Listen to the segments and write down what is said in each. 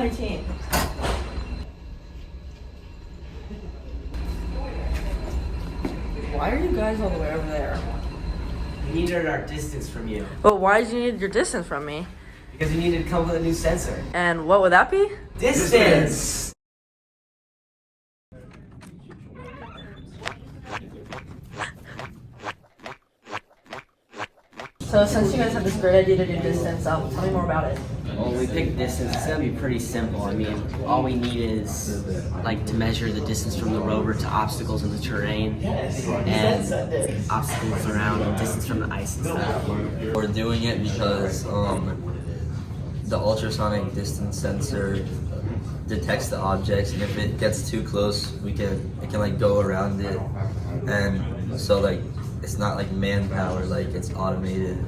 my team. Why are you guys all the way over there? We needed our distance from you. But why did you need your distance from me? Because we needed to come up with a new sensor. And what would that be? Distance! So since you guys have this great idea to do distance, tell me more about it. Well, we picked distance. It's gonna be pretty simple. I mean, all we need is like to measure the distance from the rover to obstacles in the terrain and obstacles around and distance from the ice and stuff. We're doing it because the ultrasonic distance sensor detects the objects, and if it gets too close, it can like go around it, and so like it's not like manpower, like it's automated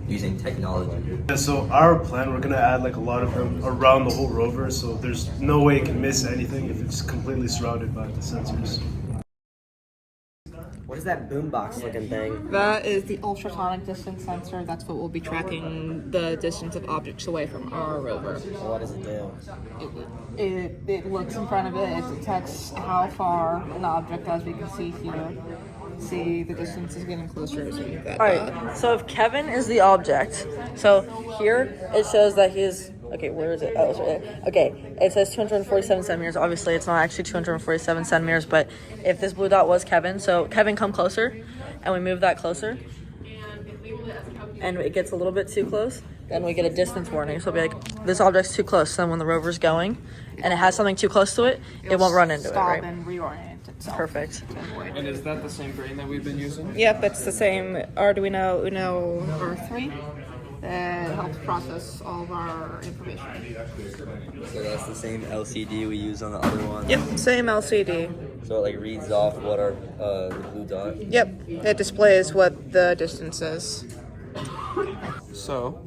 using technology. Yeah, so our plan, we're gonna add like a lot of them around the whole rover, so there's no way it can miss anything if it's completely surrounded by the sensors. What is that boombox looking thing? That is the ultrasonic distance sensor. That's what will be tracking the distance of objects away from our rover. What does it do? It looks in front of it. It detects how far an object, as we can see here. See, the distance is getting closer as we move that dot. Alright, so if Kevin is the object, so here it shows that he's, okay, where is it? Oh, it's right there. Okay, it says 247 centimeters. Obviously, it's not actually 247 centimeters, but if this blue dot was Kevin, so Kevin, come closer, and we move that closer, and it gets a little bit too close, then we get a distance warning. So it'll be like, this object's too close. So when the rover's going, and it has something too close to it, it won't run into it, right? Stop and reorient itself. Perfect. And is that the same brain that we've been using? Yep, it's the same Arduino Uno R3 that helps process all of our information. So that's the same LCD we use on the other one. Yep, same LCD. So it like reads off what our the blue dot. Yep, it displays what the distance is. So,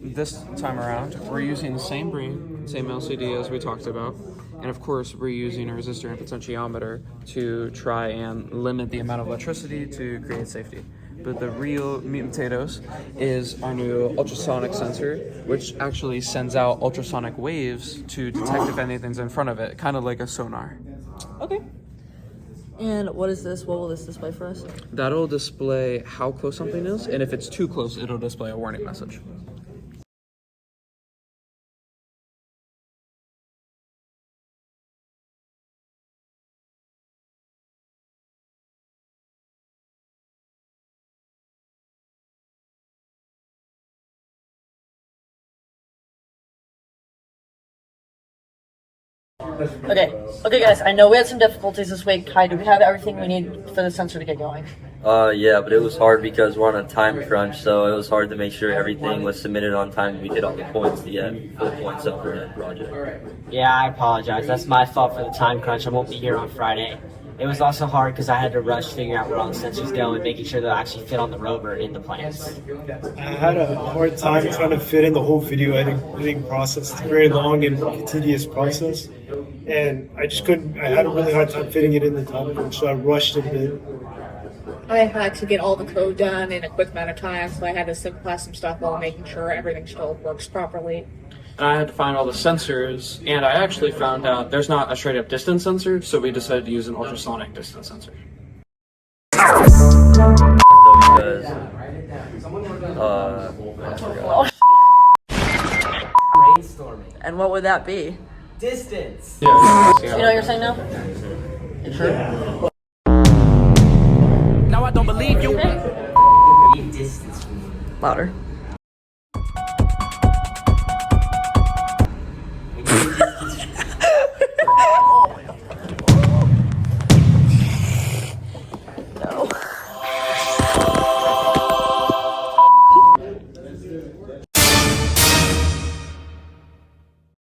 this time around, we're using the same brain, same LCD as we talked about, and of course we're using a resistor and potentiometer to try and limit the amount of electricity to create safety. But the real meat and potatoes is our new ultrasonic sensor, which actually sends out ultrasonic waves to detect if anything's in front of it, kind of like a sonar. Okay. And what is this? What will this display for us? That'll display how close something is, and if it's too close, it'll display a warning message. Okay, guys, I know we had some difficulties this week. Kai, do we have everything we need for the sensor to get going? Yeah, but it was hard because we're on a time crunch, so it was hard to make sure everything was submitted on time and we did all the points to get full points up for the project. Yeah, I apologize. That's my fault for the time crunch. I won't be here on Friday. It was also hard because I had to rush figuring out where all the sensors go and making sure they'll actually fit on the rover in the plans. I had a hard time trying to fit in the whole video editing process. It's a very long and tedious process, and I just couldn't. I had a really hard time fitting it in the time crunch, so I rushed a bit. I had to get all the code done in a quick amount of time, so I had to simplify some stuff while making sure everything still works properly. I had to find all the sensors, and I actually found out there's not a straight up distance sensor, so we decided to use an ultrasonic distance sensor. Because, Brainstorming. And what would that be? Distance. You know what you're saying now? You sure? Now I don't believe you. Need distance from you. Louder.